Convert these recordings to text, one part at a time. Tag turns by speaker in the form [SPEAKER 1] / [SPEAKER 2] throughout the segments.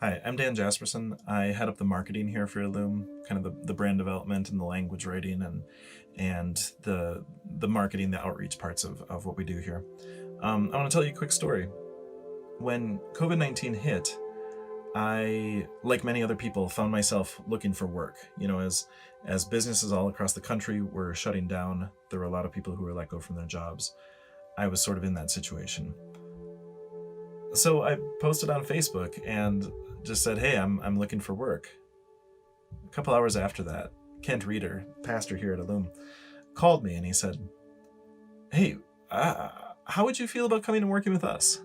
[SPEAKER 1] Hi, I'm Dan Jasperson. I head up the marketing here for Illume, kind of the brand development and the language writing and the marketing, the outreach parts of what we do here. I want to tell you a quick story. When COVID-19 hit, I, like many other people, found myself looking for work. As businesses all across the country were shutting down, there were a lot of people who were let go from their jobs. I was sort of in that situation. So I posted on Facebook and just said, "Hey, I'm looking for work." A couple hours after that, Kent Reeder, pastor here at Illume, called me and he said, "Hey, how would you feel about coming and working with us?"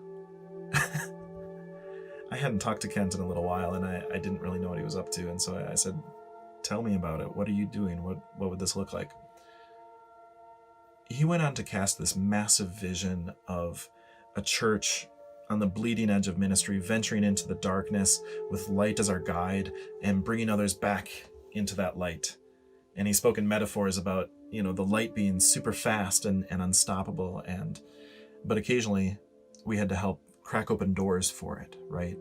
[SPEAKER 1] I hadn't talked to Kent in a little while, and I didn't really know what he was up to, and so I said, "Tell me about it. What are you doing? What would this look like?" He went on to cast this massive vision of a church on the bleeding edge of ministry, venturing into the darkness with light as our guide and bringing others back into that light. And he spoke in metaphors about, the light being super fast and unstoppable, but occasionally we had to help crack open doors for it, right?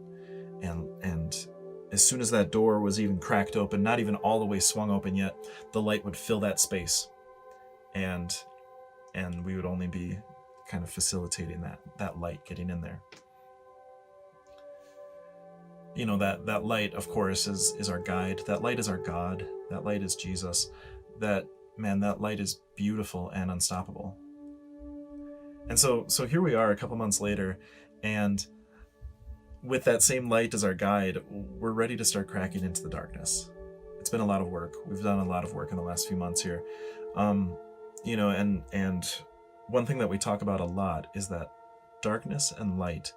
[SPEAKER 1] And as soon as that door was even cracked open, not even all the way swung open yet, the light would fill that space, and we would only be kind of facilitating that light getting in there. That light, of course, is our guide. That light is our God. That light is Jesus. That light is beautiful and unstoppable. And so here we are a couple months later, and with that same light as our guide, we're ready to start cracking into the darkness. It's been a lot of work. We've done a lot of work in the last few months here. And one thing that we talk about a lot is that darkness and light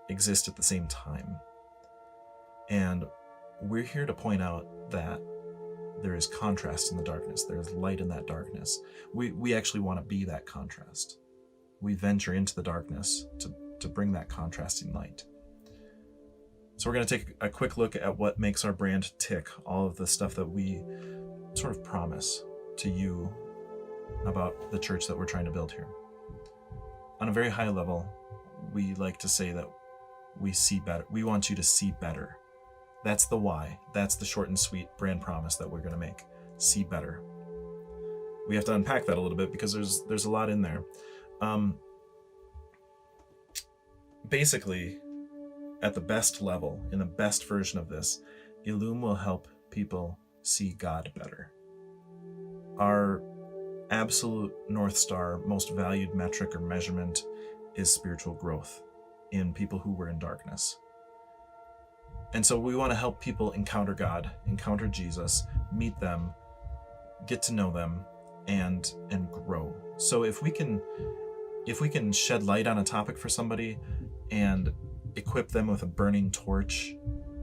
[SPEAKER 1] exist at the same time. And we're here to point out that there is contrast in the darkness. There's light in that darkness. We actually want to be that contrast. We venture into the darkness to bring that contrasting light. So we're going to take a quick look at what makes our brand tick, all of the stuff that we sort of promise to you about the church that we're trying to build here. On a very high level, we like to say that we see better. We want you to see better. That's the why. That's the short and sweet brand promise that we're going to make. See better. We have to unpack that a little bit because there's a lot in there. Basically, at the best level, in the best version of this, Illume will help people see God better. Our absolute North Star, most valued metric or measurement is spiritual growth in people who were in darkness. And so we want to help people encounter God, encounter Jesus, meet them, get to know them, and grow. So if we can shed light on a topic for somebody and equip them with a burning torch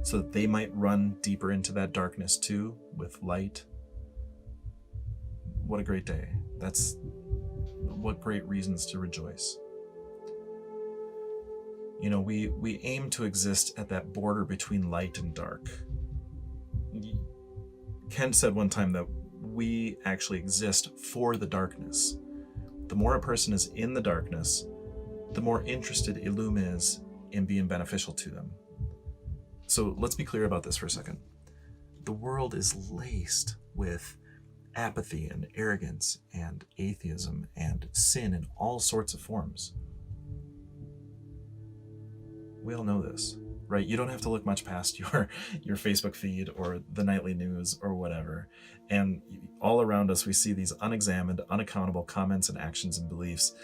[SPEAKER 1] so that they might run deeper into that darkness too with light, what a great day. What great reasons to rejoice. We aim to exist at that border between light and dark. Ken said one time that we actually exist for the darkness. The more a person is in the darkness, the more interested Illume is in being beneficial to them. So let's be clear about this for a second. The world is laced with apathy and arrogance and atheism and sin in all sorts of forms. We all know this, right? You don't have to look much past your Facebook feed or the nightly news or whatever. And all around us, we see these unexamined, unaccountable comments and actions and beliefs.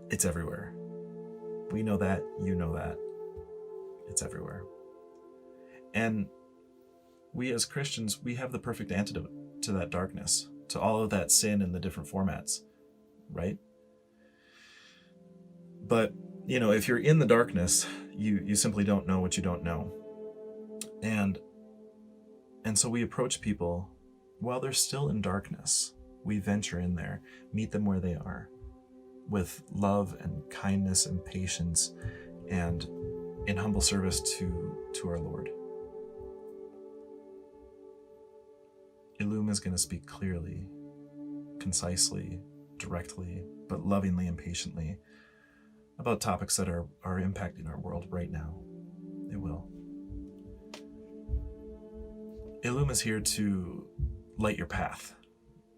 [SPEAKER 1] It's everywhere. We know that, you know that. It's everywhere. And we as Christians, we have the perfect antidote to that darkness, to all of that sin in the different formats, right? But if you're in the darkness, you simply don't know what you don't know. And so we approach people while they're still in darkness. We venture in there, meet them where they are, with love and kindness and patience and in humble service to our Lord. Illume is going to speak clearly, concisely, directly, but lovingly and patiently about topics that are impacting our world right now. It will. Illume is here to light your path.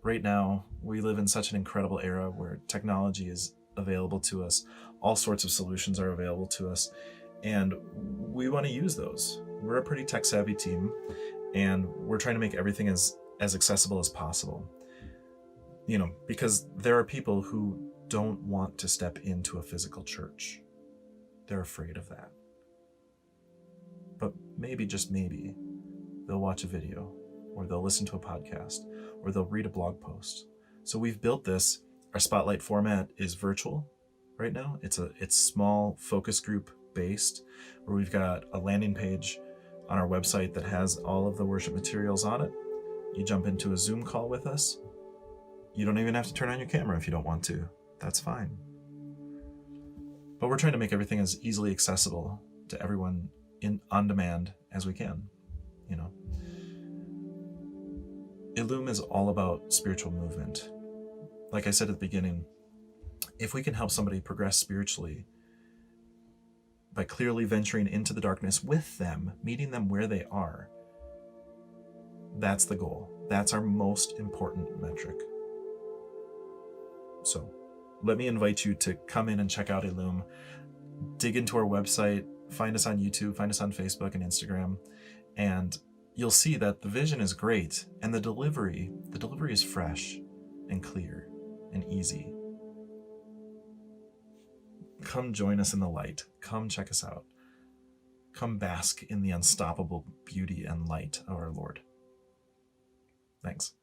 [SPEAKER 1] Right now, we live in such an incredible era where technology is available to us. All sorts of solutions are available to us, and we want to use those. We're a pretty tech-savvy team, and we're trying to make everything as accessible as possible. Because there are people who don't want to step into a physical church. They're afraid of that. But maybe, just maybe, they'll watch a video, or they'll listen to a podcast, or they'll read a blog post. So we've built this. Our Spotlight format is virtual right now. It's small, focus group based, where we've got a landing page on our website that has all of the worship materials on it. You jump into a Zoom call with us. You don't even have to turn on your camera if you don't want to. That's fine. But we're trying to make everything as easily accessible to everyone on demand as we can. Illume is all about spiritual movement. Like I said at the beginning, if we can help somebody progress spiritually by clearly venturing into the darkness with them, meeting them where they are, that's the goal. That's our most important metric. So let me invite you to come in and check out Illume, dig into our website, find us on YouTube, find us on Facebook and Instagram, and you'll see that the vision is great and the delivery is fresh and clear and easy. Come join us in the light. Come check us out. Come bask in the unstoppable beauty and light of our Lord. Thanks.